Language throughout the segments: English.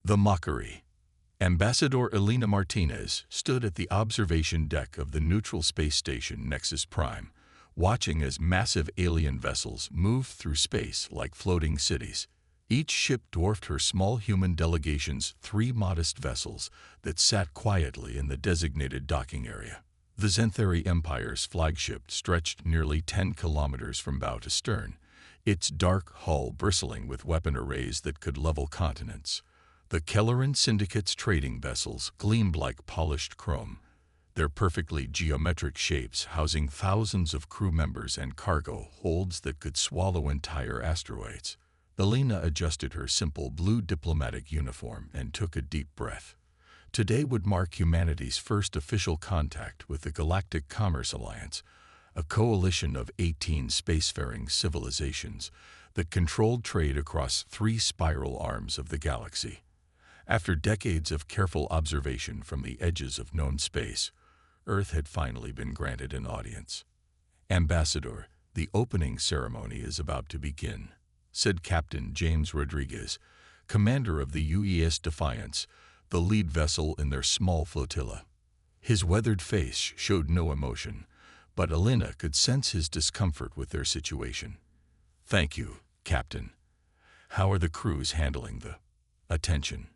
The Mockery. Ambassador Elena Martinez stood at the observation deck of the neutral space station Nexus Prime, watching as massive alien vessels moved through space like floating cities. Each ship dwarfed her small human delegation's 3 modest vessels that sat quietly in the designated docking area. The Zenthari Empire's flagship stretched nearly 10 kilometers from bow to stern, its dark hull bristling with weapon arrays that could level continents. The Kelleran Syndicate's trading vessels gleamed like polished chrome, their perfectly geometric shapes housing thousands of crew members and cargo holds that could swallow entire asteroids. Elena adjusted her simple blue diplomatic uniform and took a deep breath. Today would mark humanity's first official contact with the Galactic Commerce Alliance, a coalition of 18 spacefaring civilizations that controlled trade across 3 spiral arms of the galaxy. After decades of careful observation from the edges of known space, Earth had finally been granted an audience. "Ambassador, the opening ceremony is about to begin," said Captain James Rodriguez, commander of the UES Defiance, the lead vessel in their small flotilla. His weathered face showed no emotion, but Elena could sense his discomfort with their situation. "Thank you, Captain. How are the crews handling the attention?"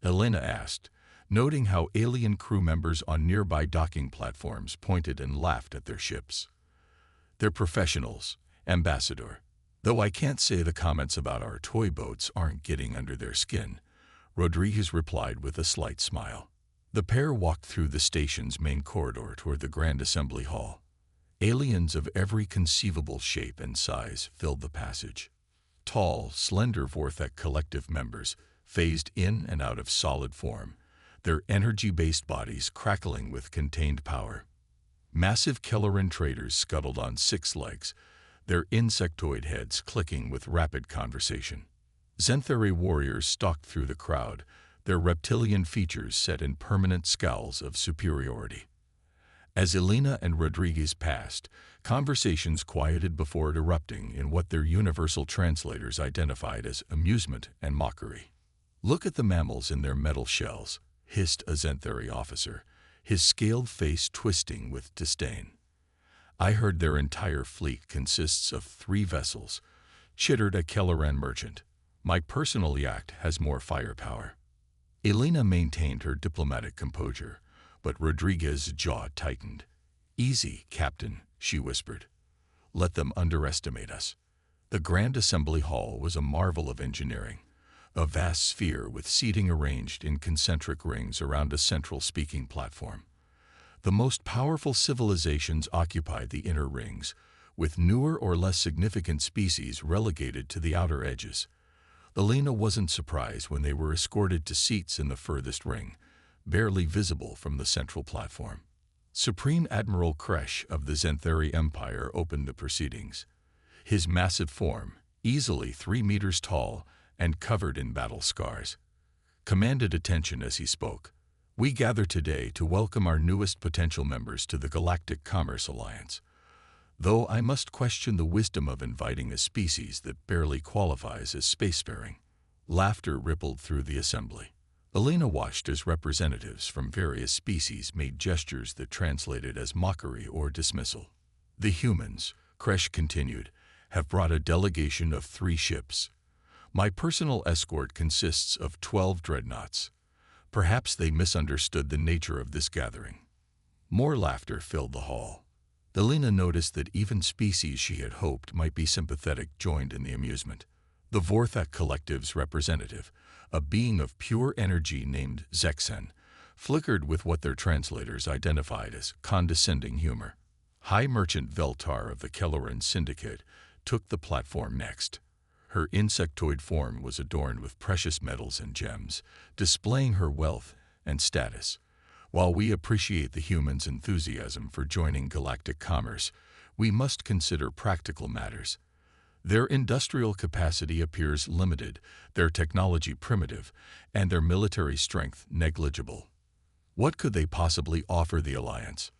Elena asked, noting how alien crew members on nearby docking platforms pointed and laughed at their ships. "They're professionals, Ambassador. Though I can't say the comments about our toy boats aren't getting under their skin," Rodriguez replied with a slight smile. The pair walked through the station's main corridor toward the Grand Assembly Hall. Aliens of every conceivable shape and size filled the passage. Tall, slender Vorthek Collective members phased in and out of solid form, their energy-based bodies crackling with contained power. Massive Kelleran traders scuttled on 6 legs, their insectoid heads clicking with rapid conversation. Zenthari warriors stalked through the crowd, their reptilian features set in permanent scowls of superiority. As Elena and Rodriguez passed, conversations quieted before erupting in what their universal translators identified as amusement and mockery. "Look at the mammals in their metal shells," hissed a Zenthari officer, his scaled face twisting with disdain. "I heard their entire fleet consists of 3 vessels," chittered a Kelleran merchant. "My personal yacht has more firepower." Elena maintained her diplomatic composure, but Rodriguez's jaw tightened. "Easy, Captain," she whispered. "Let them underestimate us." The Grand Assembly Hall was a marvel of engineering, a vast sphere with seating arranged in concentric rings around a central speaking platform. The most powerful civilizations occupied the inner rings, with newer or less significant species relegated to the outer edges. Elena wasn't surprised when they were escorted to seats in the furthest ring, barely visible from the central platform. Supreme Admiral Kresh of the Zenthari Empire opened the proceedings. His massive form, easily 3 meters tall and covered in battle scars, commanded attention as he spoke. "We gather today to welcome our newest potential members to the Galactic Commerce Alliance. Though I must question the wisdom of inviting a species that barely qualifies as spacefaring." Laughter rippled through the assembly. Elena watched as representatives from various species made gestures that translated as mockery or dismissal. "The humans," Kresh continued, "have brought a delegation of 3 ships. My personal escort consists of 12 dreadnoughts. Perhaps they misunderstood the nature of this gathering." More laughter filled the hall. Elena noticed that even species she had hoped might be sympathetic joined in the amusement. The Vorthek Collective's representative, a being of pure energy named Zexen, flickered with what their translators identified as condescending humor. High Merchant Veltar of the Kelleran Syndicate took the platform next. Her insectoid form was adorned with precious metals and gems, displaying her wealth and status. While we appreciate the humans' enthusiasm for joining galactic commerce, we must consider practical matters. Their industrial capacity appears limited, their technology primitive, and their military strength negligible. What could they possibly offer the Alliance?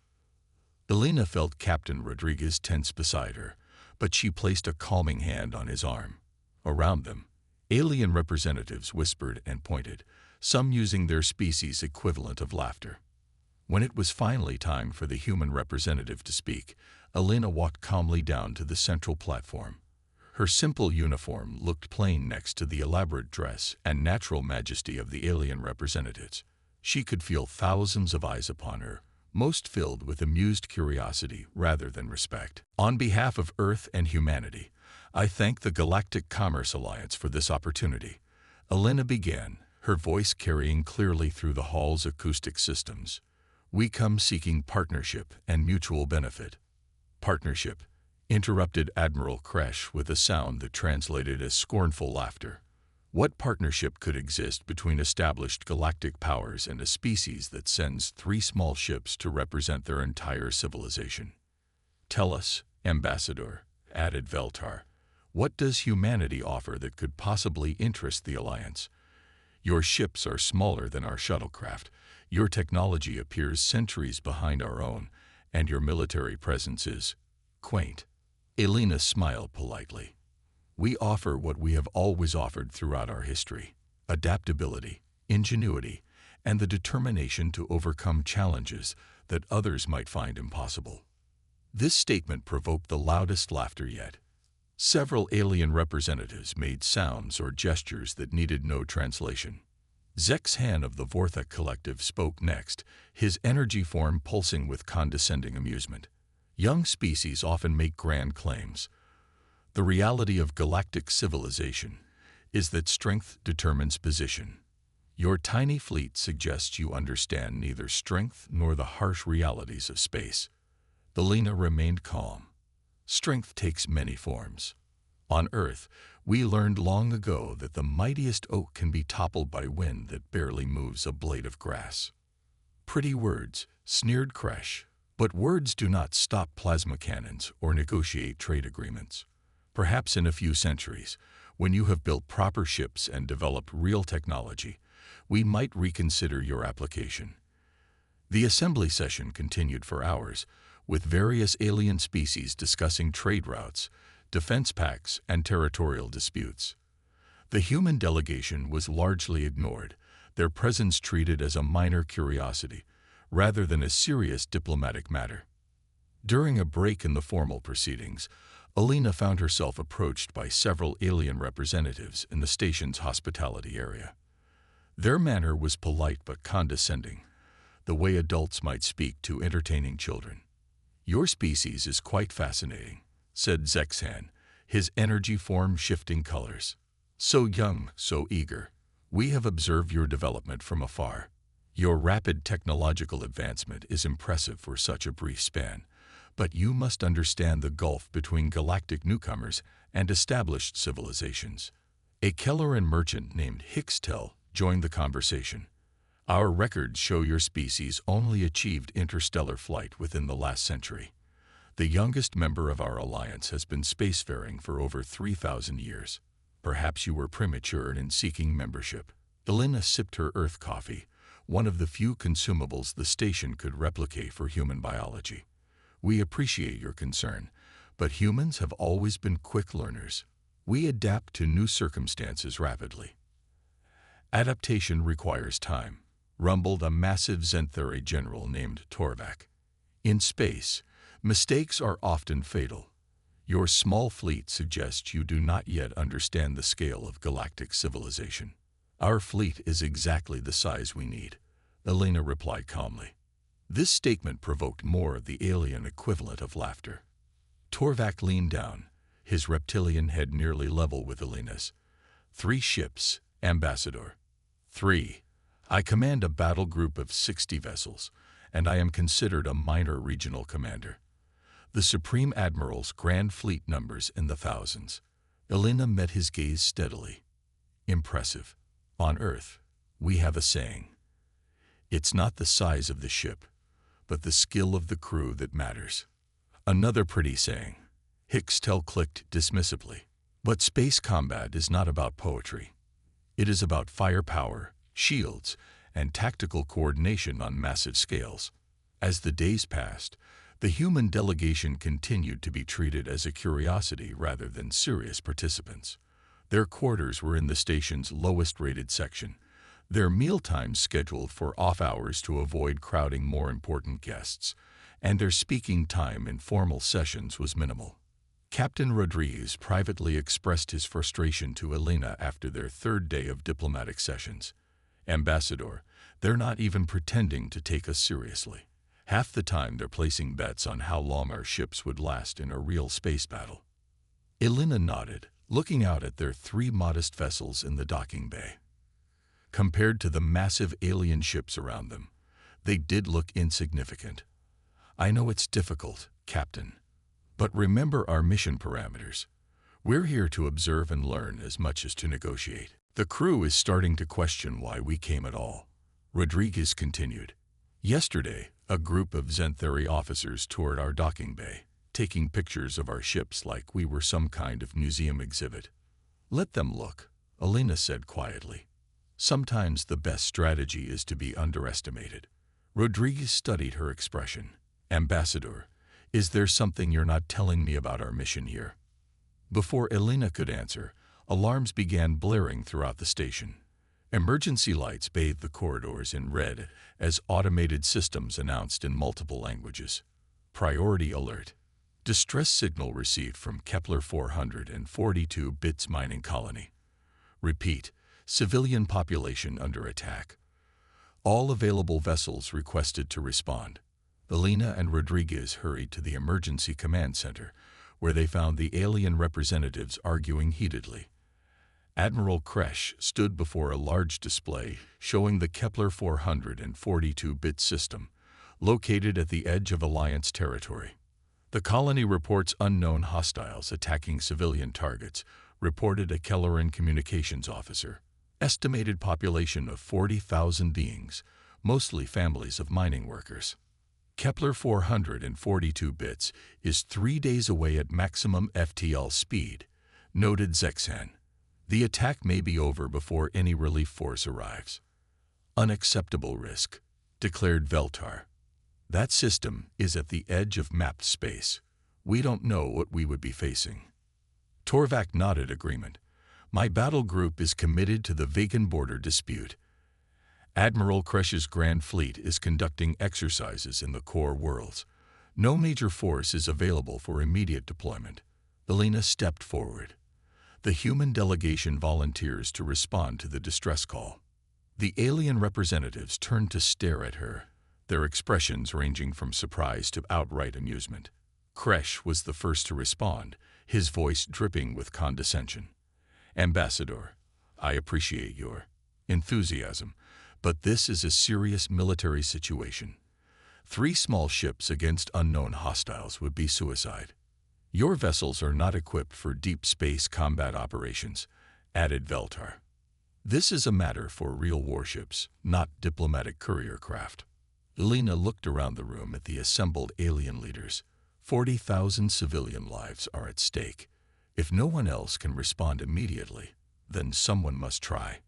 Elena felt Captain Rodriguez tense beside her, but she placed a calming hand on his arm. Around them, Alien representatives whispered and pointed, some using their species' equivalent of laughter. When it was finally time for the human representative to speak, Elena walked calmly down to the central platform. Her simple uniform looked plain next to the elaborate dress and natural majesty of the alien representatives. She could feel thousands of eyes upon her, most filled with amused curiosity rather than respect. On behalf of Earth and humanity, I thank the Galactic Commerce Alliance for this opportunity. Elena began, her voice carrying clearly through the hall's acoustic systems. We come seeking partnership and mutual benefit. Partnership, interrupted Admiral Kresh with a sound that translated as scornful laughter. What partnership could exist between established galactic powers and a species that sends 3 small ships to represent their entire civilization? Tell us, Ambassador, added Veltar, what does humanity offer that could possibly interest the Alliance? Your ships are smaller than our shuttlecraft, your technology appears centuries behind our own, and your military presence is quaint. Elena smiled politely. We offer what we have always offered throughout our history: adaptability, ingenuity, and the determination to overcome challenges that others might find impossible. This statement provoked the loudest laughter yet. Several alien representatives made sounds or gestures that needed no translation. Zek's-Han of the Vorthak Collective spoke next, his energy form pulsing with condescending amusement. Young species often make grand claims. The reality of galactic civilization is that strength determines position. Your tiny fleet suggests you understand neither strength nor the harsh realities of space. Elena remained calm. Strength takes many forms. On Earth, we learned long ago that the mightiest oak can be toppled by wind that barely moves a blade of grass. Pretty words, sneered Kresh, but words do not stop plasma cannons or negotiate trade agreements. Perhaps in a few centuries, when you have built proper ships and developed real technology, we might reconsider your application. The assembly session continued for hours, with various alien species discussing trade routes, defense pacts, and territorial disputes. The human delegation was largely ignored, their presence treated as a minor curiosity, rather than a serious diplomatic matter. During a break in the formal proceedings, Elena found herself approached by several alien representatives in the station's hospitality area. Their manner was polite but condescending, the way adults might speak to entertaining children. Your species is quite fascinating, said Zek's-Han, his energy form shifting colors. So young, so eager. We have observed your development from afar. Your rapid technological advancement is impressive for such a brief span, but you must understand the gulf between galactic newcomers and established civilizations. A Kelleran merchant named Hixtel joined the conversation. Our records show your species only achieved interstellar flight within the last century. The youngest member of our alliance has been spacefaring for over 3,000 years. Perhaps you were premature in seeking membership. Elena sipped her Earth coffee, one of the few consumables the station could replicate for human biology. We appreciate your concern, but humans have always been quick learners. We adapt to new circumstances rapidly. Adaptation requires time, rumbled a massive Zenthari general named Torvak. In space, mistakes are often fatal. Your small fleet suggests you do not yet understand the scale of galactic civilization. Our fleet is exactly the size we need, Elena replied calmly. This statement provoked more of the alien equivalent of laughter. Torvak leaned down, his reptilian head nearly level with Elena's. 3 ships, Ambassador. 3. I command a battle group of 60 vessels, and I am considered a minor regional commander. The Supreme Admiral's grand fleet numbers in the thousands. Elena met his gaze steadily. Impressive. On Earth, we have a saying. It's not the size of the ship, but the skill of the crew that matters. Another pretty saying. Hixtel clicked dismissively. But space combat is not about poetry. It is about firepower, shields, and tactical coordination on massive scales. As the days passed, the human delegation continued to be treated as a curiosity rather than serious participants. Their quarters were in the station's lowest-rated section, their mealtimes scheduled for off hours to avoid crowding more important guests, and their speaking time in formal sessions was minimal. Captain Rodriguez privately expressed his frustration to Elena after their third day of diplomatic sessions. "Ambassador, they're not even pretending to take us seriously. Half the time they're placing bets on how long our ships would last in a real space battle." Elena nodded, looking out at their 3 modest vessels in the docking bay. Compared to the massive alien ships around them, they did look insignificant. "I know it's difficult, Captain, but remember our mission parameters. We're here to observe and learn as much as to negotiate." "The crew is starting to question why we came at all," Rodriguez continued. "Yesterday, a group of Zentheri officers toured our docking bay, taking pictures of our ships like we were some kind of museum exhibit." "Let them look," Elena said quietly. "Sometimes the best strategy is to be underestimated." Rodriguez studied her expression. "Ambassador, is there something you're not telling me about our mission here?" Before Elena could answer, alarms began blaring throughout the station. Emergency lights bathed the corridors in red as automated systems announced in multiple languages. "Priority alert. Distress signal received from Kepler 442 bits mining colony. Repeat, civilian population under attack. All available vessels requested to respond." Elena and Rodriguez hurried to the emergency command center, where they found the alien representatives arguing heatedly. Admiral Kresh stood before a large display showing the Kepler 442-bit system, located at the edge of Alliance territory. "The colony reports unknown hostiles attacking civilian targets," reported a Kelleran communications officer. "Estimated population of 40,000 beings, mostly families of mining workers. Kepler 442 bits is 3 days away at maximum FTL speed," noted Zeksan. "The attack may be over before any relief force arrives." "Unacceptable risk," declared Veltar. "That system is at the edge of mapped space. We don't know what we would be facing." Torvak nodded agreement. "My battle group is committed to the Vegan border dispute. Admiral Kresh's Grand Fleet is conducting exercises in the core worlds. No major force is available for immediate deployment." Elena stepped forward. The human delegation volunteers to respond to the distress call. The alien representatives turned to stare at her, their expressions ranging from surprise to outright amusement. Kresh was the first to respond, his voice dripping with condescension. "Ambassador, I appreciate your enthusiasm, but this is a serious military situation. 3 small ships against unknown hostiles would be suicide. Your vessels are not equipped for deep space combat operations," added Veltar. "This is a matter for real warships, not diplomatic courier craft." Elena looked around the room at the assembled alien leaders. 40,000 civilian lives are at stake. If no one else can respond immediately, then someone must try.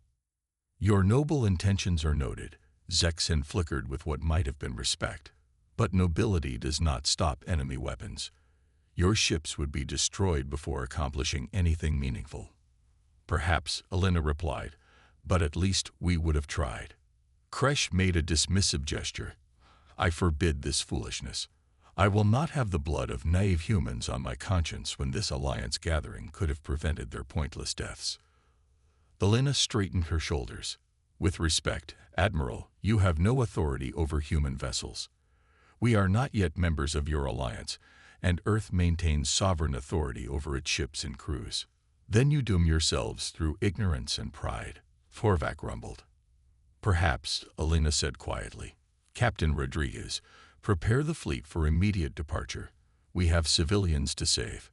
"Your noble intentions are noted," Zeksan flickered with what might have been respect. "But nobility does not stop enemy weapons. Your ships would be destroyed before accomplishing anything meaningful." "Perhaps," Elena replied, "but at least we would have tried." Kresh made a dismissive gesture. "I forbid this foolishness. I will not have the blood of naive humans on my conscience when this alliance gathering could have prevented their pointless deaths." Elena straightened her shoulders. "With respect, Admiral, you have no authority over human vessels. We are not yet members of your alliance, and Earth maintains sovereign authority over its ships and crews. Then you doom yourselves through ignorance and pride," Torvak rumbled. "Perhaps," Elena said quietly. "Captain Rodriguez, prepare the fleet for immediate departure. We have civilians to save."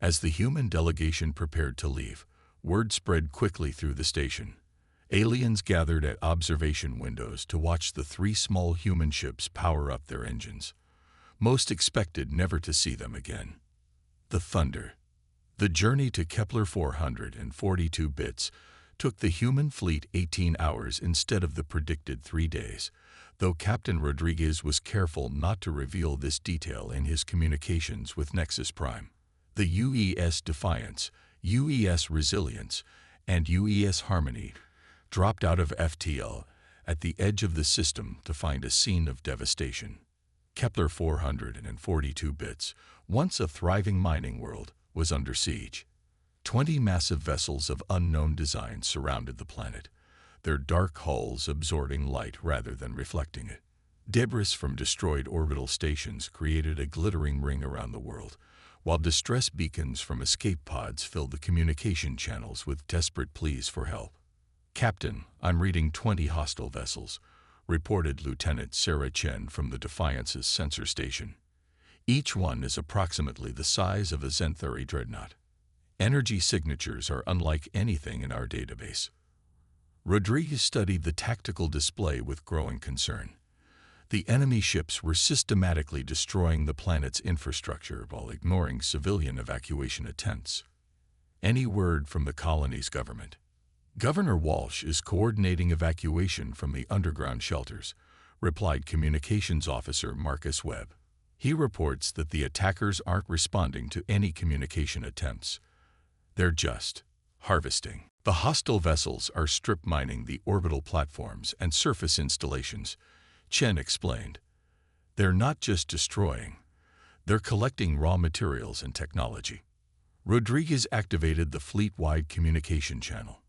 As the human delegation prepared to leave, word spread quickly through the station. Aliens gathered at observation windows to watch the 3 small human ships power up their engines. Most expected never to see them again. The thunder. The journey to Kepler 442 bits took the human fleet 18 hours instead of the predicted 3 days, though Captain Rodriguez was careful not to reveal this detail in his communications with Nexus Prime. The UES Defiance, UES Resilience and UES Harmony dropped out of FTL at the edge of the system to find a scene of devastation. Kepler 442 bits, once a thriving mining world, was under siege. 20 massive vessels of unknown design surrounded the planet, their dark hulls absorbing light rather than reflecting it. Debris from destroyed orbital stations created a glittering ring around the world, while distress beacons from escape pods filled the communication channels with desperate pleas for help. "Captain, I'm reading 20 hostile vessels," reported Lieutenant Sarah Chen from the Defiance's sensor station. "Each one is approximately the size of a Zenthuri dreadnought. Energy signatures are unlike anything in our database." Rodriguez studied the tactical display with growing concern. The enemy ships were systematically destroying the planet's infrastructure while ignoring civilian evacuation attempts. "Any word from the colony's government?" "Governor Walsh is coordinating evacuation from the underground shelters," replied Communications Officer Marcus Webb. "He reports that the attackers aren't responding to any communication attempts. They're just harvesting." "The hostile vessels are strip mining the orbital platforms and surface installations," Chen explained. "They're not just destroying, they're collecting raw materials and technology." Rodriguez activated the fleet-wide communication channel.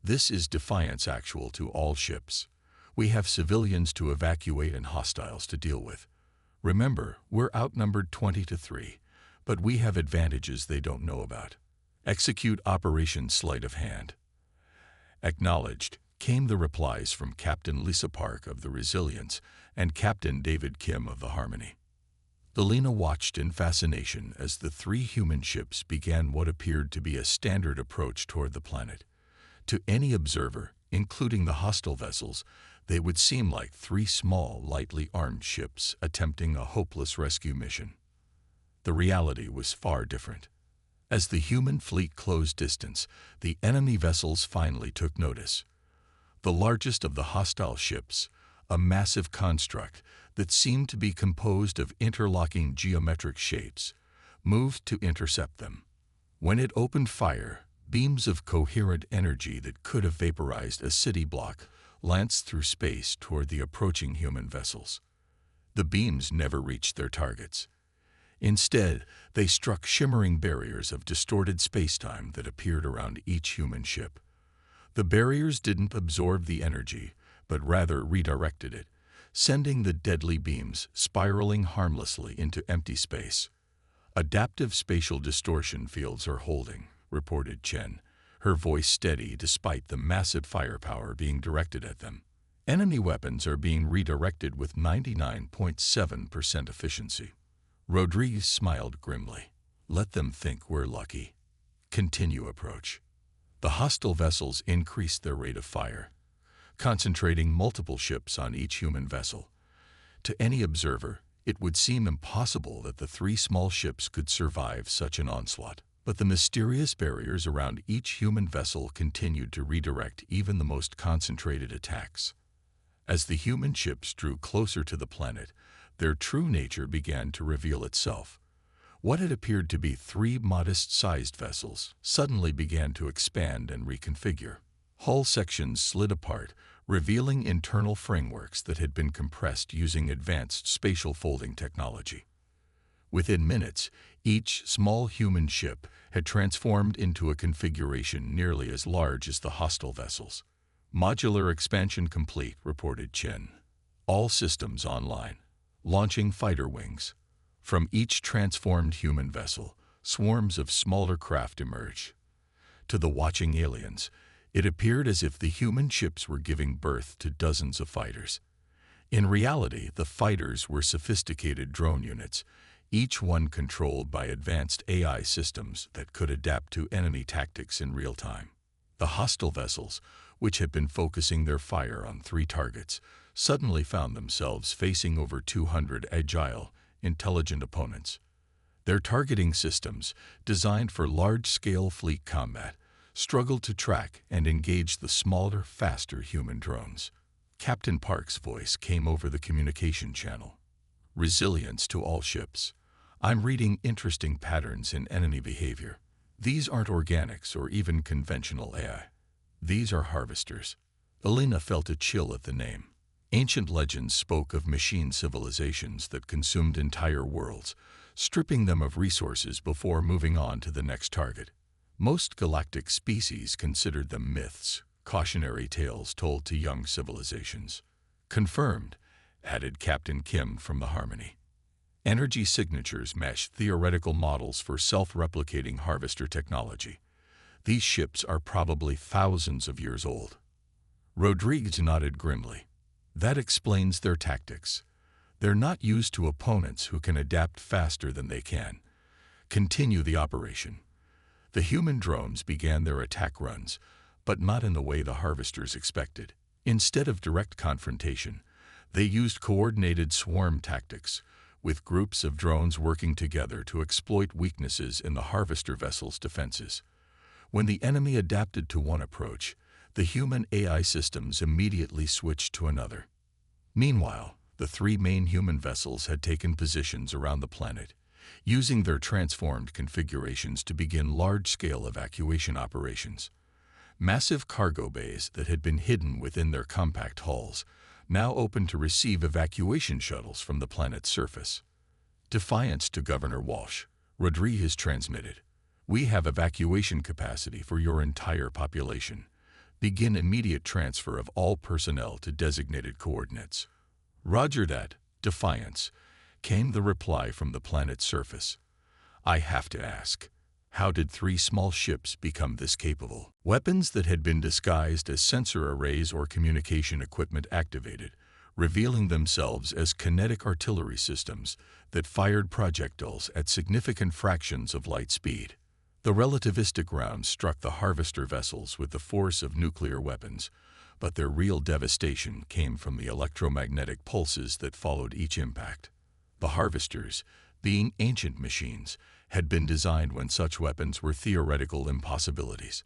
"This is Defiance Actual to all ships. We have civilians to evacuate and hostiles to deal with. Remember, we're outnumbered 20-3, but we have advantages they don't know about. Execute Operation Sleight of Hand." "Acknowledged," came the replies from Captain Lisa Park of the Resilience and Captain David Kim of the Harmony. Delina watched in fascination as the 3 human ships began what appeared to be a standard approach toward the planet. To any observer, including the hostile vessels, they would seem like 3 small, lightly armed ships attempting a hopeless rescue mission. The reality was far different. As the human fleet closed distance, the enemy vessels finally took notice. The largest of the hostile ships, a massive construct that seemed to be composed of interlocking geometric shapes, moved to intercept them. When it opened fire, beams of coherent energy that could have vaporized a city block lanced through space toward the approaching human vessels. The beams never reached their targets. Instead, they struck shimmering barriers of distorted spacetime that appeared around each human ship. The barriers didn't absorb the energy, but rather redirected it, sending the deadly beams spiraling harmlessly into empty space. "Adaptive spatial distortion fields are holding," reported Chen, her voice steady despite the massive firepower being directed at them. "Enemy weapons are being redirected with 99.7% efficiency." Rodriguez smiled grimly. "Let them think we're lucky. Continue approach." The hostile vessels increased their rate of fire, concentrating multiple ships on each human vessel. To any observer, it would seem impossible that the 3 small ships could survive such an onslaught. But the mysterious barriers around each human vessel continued to redirect even the most concentrated attacks. As the human ships drew closer to the planet, their true nature began to reveal itself. What had appeared to be 3 modest-sized vessels suddenly began to expand and reconfigure. Hull sections slid apart, revealing internal frameworks that had been compressed using advanced spatial folding technology. Within minutes, each small human ship had transformed into a configuration nearly as large as the hostile vessels. "Modular expansion complete," reported Chen. "All systems online. Launching fighter wings." From each transformed human vessel, swarms of smaller craft emerged. To the watching aliens, it appeared as if the human ships were giving birth to dozens of fighters. In reality, the fighters were sophisticated drone units, each one controlled by advanced AI systems that could adapt to enemy tactics in real time. The hostile vessels, which had been focusing their fire on 3 targets, suddenly found themselves facing over 200 agile, intelligent opponents. Their targeting systems, designed for large-scale fleet combat, struggled to track and engage the smaller, faster human drones. Captain Park's voice came over the communication channel. "Resilience to all ships. I'm reading interesting patterns in enemy behavior. These aren't organics or even conventional AI. These are harvesters. Elena felt a chill at the name. Ancient legends spoke of machine civilizations that consumed entire worlds, stripping them of resources before moving on to the next target. Most galactic species considered them myths, cautionary tales told to young civilizations. Confirmed, added Captain Kim from the Harmony. Energy signatures mesh theoretical models for self-replicating harvester technology. These ships are probably thousands of years old. Rodriguez nodded grimly. That explains their tactics. They're not used to opponents who can adapt faster than they can. Continue the operation. The human drones began their attack runs, but not in the way the harvesters expected. Instead of direct confrontation, they used coordinated swarm tactics, with groups of drones working together to exploit weaknesses in the harvester vessel's defenses. When the enemy adapted to one approach, the human AI systems immediately switched to another. Meanwhile, the three main human vessels had taken positions around the planet, using their transformed configurations to begin large-scale evacuation operations. Massive cargo bays that had been hidden within their compact hulls now opened to receive evacuation shuttles from the planet's surface. Defiance to Governor Walsh, Rodriguez transmitted. We have evacuation capacity for your entire population. Begin immediate transfer of all personnel to designated coordinates. Roger that, Defiance, came the reply from the planet's surface. I have to ask, how did three small ships become this capable? Weapons that had been disguised as sensor arrays or communication equipment activated, revealing themselves as kinetic artillery systems that fired projectiles at significant fractions of light speed. The relativistic rounds struck the harvester vessels with the force of nuclear weapons, but their real devastation came from the electromagnetic pulses that followed each impact. The harvesters, being ancient machines, had been designed when such weapons were theoretical impossibilities.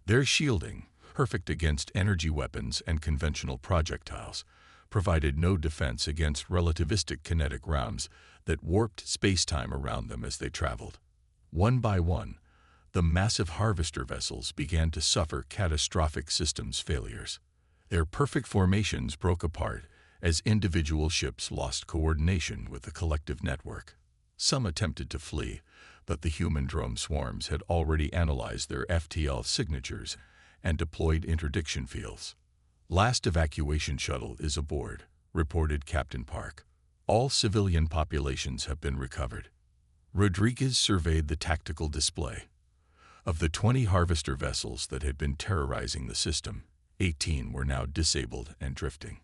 Their shielding, perfect against energy weapons and conventional projectiles, provided no defense against relativistic kinetic rounds that warped space-time around them as they traveled. One by one, the massive harvester vessels began to suffer catastrophic systems failures. Their perfect formations broke apart as individual ships lost coordination with the collective network. Some attempted to flee, but the human drone swarms had already analyzed their FTL signatures and deployed interdiction fields. Last evacuation shuttle is aboard, reported Captain Park. All civilian populations have been recovered. Rodriguez surveyed the tactical display. Of the 20 harvester vessels that had been terrorizing the system, 18 were now disabled and drifting.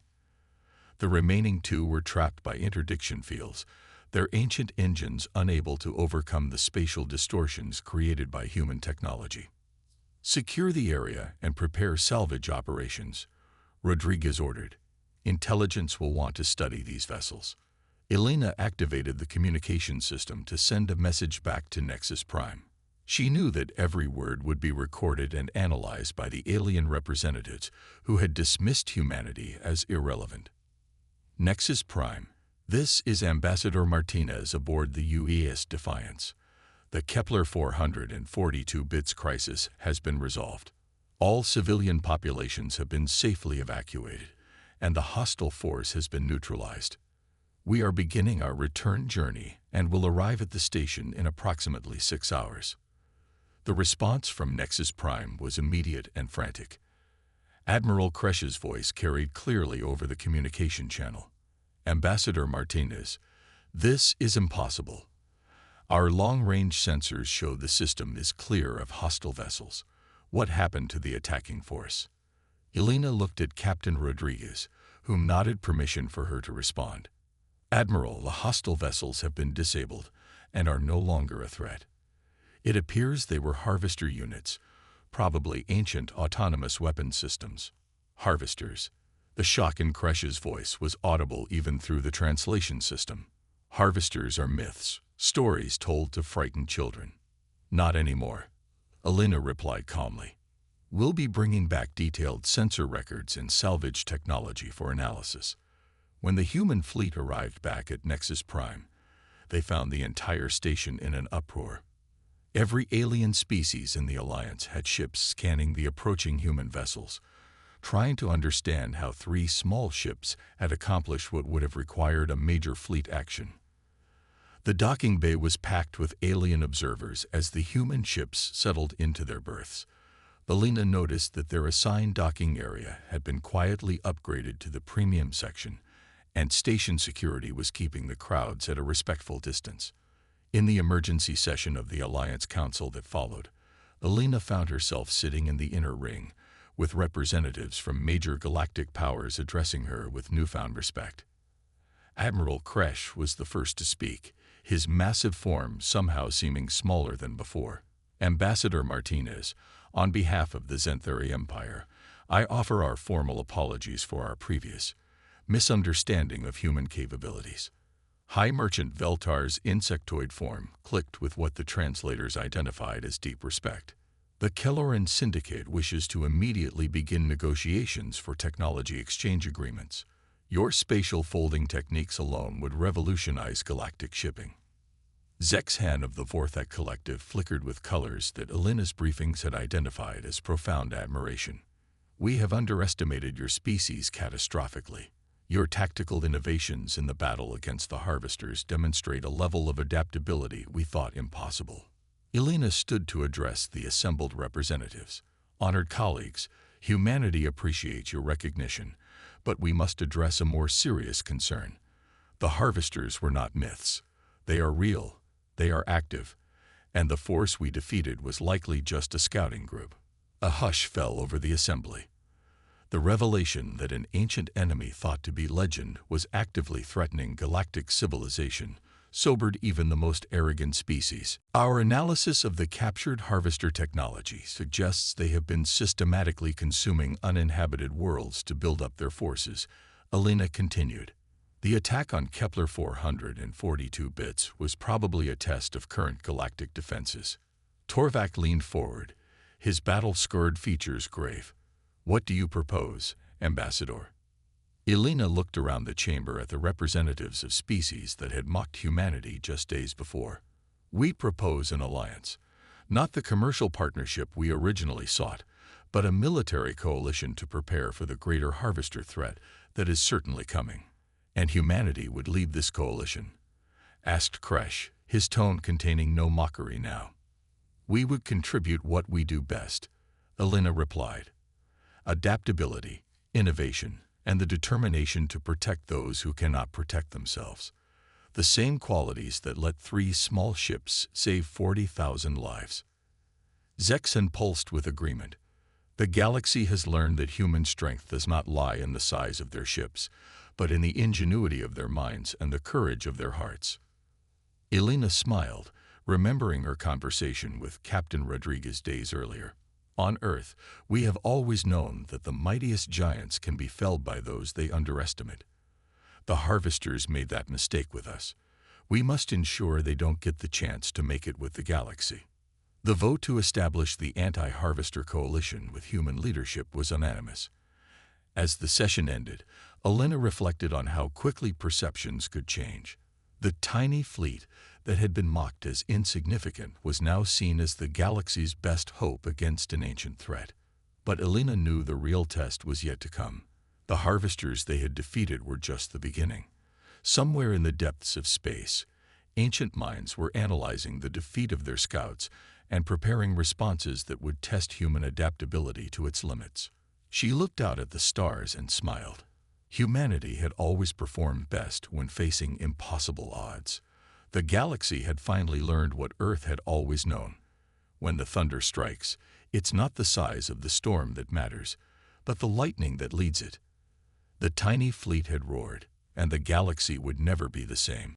The remaining 2 were trapped by interdiction fields, their ancient engines unable to overcome the spatial distortions created by human technology. Secure the area and prepare salvage operations, Rodriguez ordered. Intelligence will want to study these vessels. Elena activated the communication system to send a message back to Nexus Prime. She knew that every word would be recorded and analyzed by the alien representatives who had dismissed humanity as irrelevant. Nexus Prime, this is Ambassador Martinez aboard the UES Defiance. The Kepler 442 bits crisis has been resolved. All civilian populations have been safely evacuated, and the hostile force has been neutralized. We are beginning our return journey and will arrive at the station in approximately 6 hours. The response from Nexus Prime was immediate and frantic. Admiral Kresch's voice carried clearly over the communication channel. Ambassador Martinez, this is impossible. Our long-range sensors show the system is clear of hostile vessels. What happened to the attacking force? Elena looked at Captain Rodriguez, whom nodded permission for her to respond. Admiral, the hostile vessels have been disabled and are no longer a threat. It appears they were harvester units, probably ancient autonomous weapon systems. Harvesters. The shock in Kresch's voice was audible even through the translation system. Harvesters are myths, stories told to frighten children. Not anymore, Elena replied calmly. We'll be bringing back detailed sensor records and salvage technology for analysis. When the human fleet arrived back at Nexus Prime, they found the entire station in an uproar. Every alien species in the Alliance had ships scanning the approaching human vessels, trying to understand how three small ships had accomplished what would have required a major fleet action. The docking bay was packed with alien observers as the human ships settled into their berths. Alina noticed that their assigned docking area had been quietly upgraded to the premium section, and station security was keeping the crowds at a respectful distance. In the emergency session of the Alliance Council that followed, Alina found herself sitting in the inner ring, with representatives from major galactic powers addressing her with newfound respect. Admiral Kresh was the first to speak, his massive form somehow seeming smaller than before. Ambassador Martinez, on behalf of the Zenthari Empire, I offer our formal apologies for our previous misunderstanding of human capabilities. High Merchant Veltar's insectoid form clicked with what the translators identified as deep respect. The Kelloran Syndicate wishes to immediately begin negotiations for technology exchange agreements. Your spatial folding techniques alone would revolutionize galactic shipping. Zexhan of the Vorthek Collective flickered with colors that Alina's briefings had identified as profound admiration. We have underestimated your species catastrophically. Your tactical innovations in the battle against the Harvesters demonstrate a level of adaptability we thought impossible. Alina stood to address the assembled representatives. Honored colleagues, humanity appreciates your recognition, but we must address a more serious concern. The Harvesters were not myths. They are real, they are active, and the force we defeated was likely just a scouting group. A hush fell over the assembly. The revelation that an ancient enemy thought to be legend was actively threatening galactic civilization sobered even the most arrogant species. Our analysis of the captured Harvester technology suggests they have been systematically consuming uninhabited worlds to build up their forces, Alina continued. The attack on Kepler 442 bits was probably a test of current galactic defenses. Torvak leaned forward, his battle-scarred features grave. What do you propose, Ambassador? Alina looked around the chamber at the representatives of species that had mocked humanity just days before. We propose an alliance, not the commercial partnership we originally sought, but a military coalition to prepare for the greater Harvester threat that is certainly coming. And humanity would lead this coalition? Asked Kresh, his tone containing no mockery now. We would contribute what we do best, Alina replied. Adaptability, innovation, and the determination to protect those who cannot protect themselves. The same qualities that let 3 small ships save 40,000 lives. Zexan pulsed with agreement. The galaxy has learned that human strength does not lie in the size of their ships, but in the ingenuity of their minds and the courage of their hearts. Alina smiled, remembering her conversation with Captain Rodriguez days earlier. On Earth, we have always known that the mightiest giants can be felled by those they underestimate. The Harvesters made that mistake with us. We must ensure they don't get the chance to make it with the galaxy. The vote to establish the anti-Harvester coalition with human leadership was unanimous. As the session ended, Alina reflected on how quickly perceptions could change. The tiny fleet that had been mocked as insignificant was now seen as the galaxy's best hope against an ancient threat. But Alina knew the real test was yet to come. The Harvesters they had defeated were just the beginning. Somewhere in the depths of space, ancient minds were analyzing the defeat of their scouts and preparing responses that would test human adaptability to its limits. She looked out at the stars and smiled. Humanity had always performed best when facing impossible odds. The galaxy had finally learned what Earth had always known. When the thunder strikes, it's not the size of the storm that matters, but the lightning that leads it. The tiny fleet had roared, and the galaxy would never be the same.